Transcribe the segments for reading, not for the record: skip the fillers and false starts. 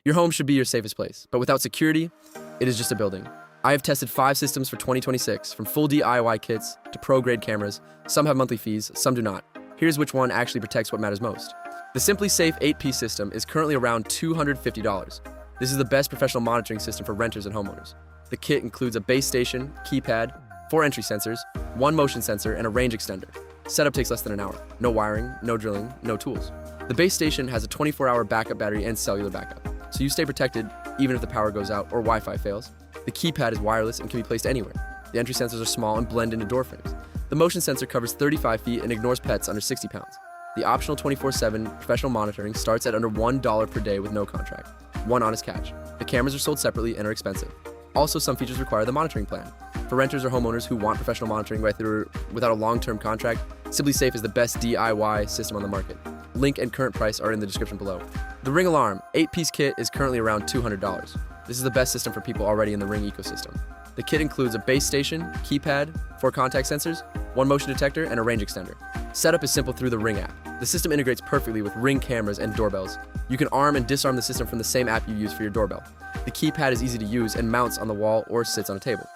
Your home should be your safest place, but without security, it is just a building. I have tested 5 systems for 2026, from full DIY kits to pro-grade cameras. Some have monthly fees, some do not. Here's which one actually protects what matters most. The Simply Safe 8-piece system is currently around $250. This is the best professional monitoring system for renters and homeowners. The kit includes a base station, keypad, 4 entry sensors, 1 motion sensor, and a range extender. Setup takes less than an hour. No wiring, no drilling, no tools. The base station has a 24-hour backup battery and cellular backup, so you stay protected even if the power goes out or Wi-Fi fails. The keypad is wireless and can be placed anywhere. The entry sensors are small and blend into door frames. The motion sensor covers 35 feet and ignores pets under 60 pounds. The optional 24/7 professional monitoring starts at under $1 per day with no contract. One honest catch: the cameras are sold separately and are expensive. Also, some features require the monitoring plan. For renters or homeowners who want professional monitoring without a long-term contract, Simply Safe is the best DIY system on the market. Link and current price are in the description below. The Ring Alarm 8-piece kit is currently around $200. This is the best system for people already in the Ring ecosystem. The kit includes a base station, keypad, 4 contact sensors, 1 motion detector, and a range extender. Setup is simple through the Ring app. The system integrates perfectly with Ring cameras and doorbells. You can arm and disarm the system from the same app you use for your doorbell. The keypad is easy to use and mounts on the wall or sits on a table.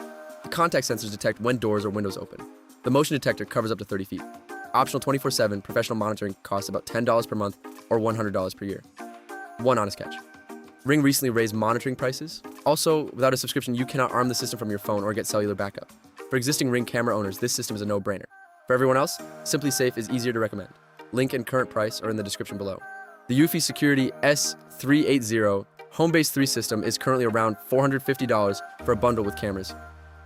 The contact sensors detect when doors or windows open. The motion detector covers up to 30 feet. Optional 24/7 professional monitoring costs about $10 per month or $100 per year. One honest catch: Ring recently raised monitoring prices. Also, without a subscription, you cannot arm the system from your phone or get cellular backup. For existing Ring camera owners, this system is a no-brainer. For everyone else, Simply Safe is easier to recommend. Link and current price are in the description below. The Eufy Security S380 Homebase 3 system is currently around $450 for a bundle with cameras.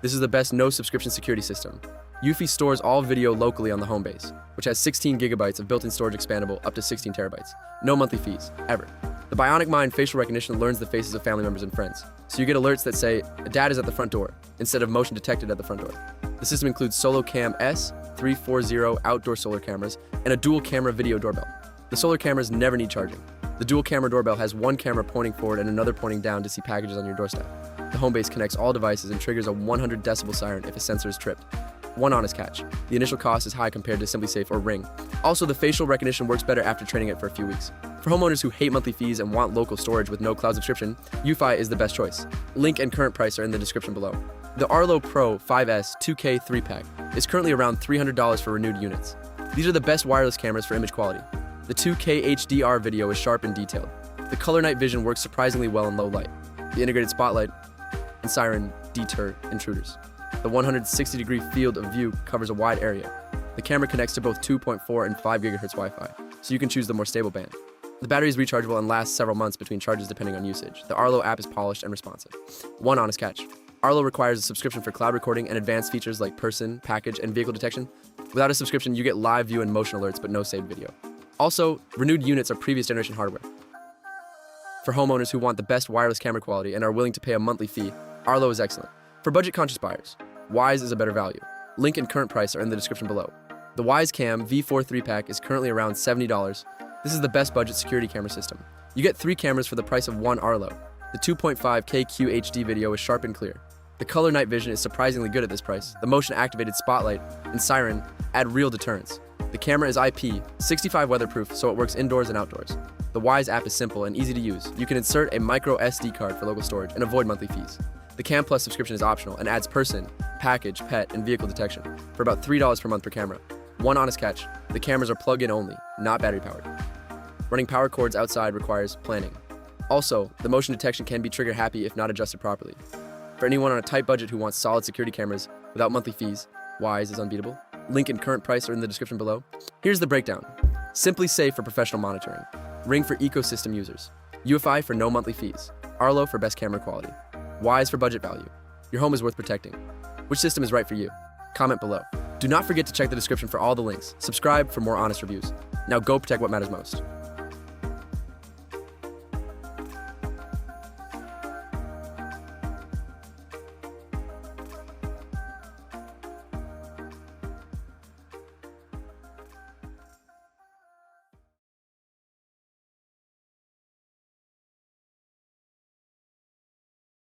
This is the best no-subscription security system. Eufy stores all video locally on the Homebase, which has 16 gigabytes of built-in storage expandable up to 16 terabytes. No monthly fees, ever. The Bionic Mind facial recognition learns the faces of family members and friends, so you get alerts that say, "Dad is at the front door," instead of motion detected at the front door. The system includes Solo Cam S340 outdoor solar cameras and a dual camera video doorbell. The solar cameras never need charging. The dual camera doorbell has 1 camera pointing forward and another pointing down to see packages on your doorstep. The Homebase connects all devices and triggers a 100 decibel siren if a sensor is tripped. One honest catch: the initial cost is high compared to Simply Safe or Ring. Also, the facial recognition works better after training it for a few weeks. For homeowners who hate monthly fees and want local storage with no cloud subscription, Eufy is the best choice. Link and current price are in the description below. The Arlo Pro 5S 2K 3-pack is currently around $300 for renewed units. These are the best wireless cameras for image quality. The 2K HDR video is sharp and detailed. The color night vision works surprisingly well in low light. The integrated spotlight and siren deter intruders. The 160-degree field of view covers a wide area. The camera connects to both 2.4 and 5 GHz Wi-Fi, so you can choose the more stable band. The battery is rechargeable and lasts several months between charges depending on usage. The Arlo app is polished and responsive. One honest catch: Arlo requires a subscription for cloud recording and advanced features like person, package, and vehicle detection. Without a subscription, you get live view and motion alerts but no saved video. Also, renewed units are previous generation hardware. For homeowners who want the best wireless camera quality and are willing to pay a monthly fee, Arlo is excellent. For budget-conscious buyers, Wise is a better value. Link and current price are in the description below. The Wise Cam V4 3-pack is currently around $70. This is the best budget security camera system. You get 3 cameras for the price of 1 Arlo. The 2.5K QHD video is sharp and clear. The color night vision is surprisingly good at this price. The motion-activated spotlight and siren add real deterrence. The camera is IP65 weatherproof, so it works indoors and outdoors. The Wise app is simple and easy to use. You can insert a micro SD card for local storage and avoid monthly fees. The Cam Plus subscription is optional and adds person, package, pet, and vehicle detection for about $3 per month per camera. One honest catch: the cameras are plug-in only, not battery-powered. Running power cords outside requires planning. Also, the motion detection can be trigger-happy if not adjusted properly. For anyone on a tight budget who wants solid security cameras without monthly fees, Wise is unbeatable. Link and current price are in the description below. Here's the breakdown. Simply Safe for professional monitoring. Ring for ecosystem users. Eufy for no monthly fees. Arlo for best camera quality. Wise for budget value. Your home is worth protecting. Which system is right for you? Comment below. Do not forget to check the description for all the links. Subscribe for more honest reviews. Now go protect what matters most.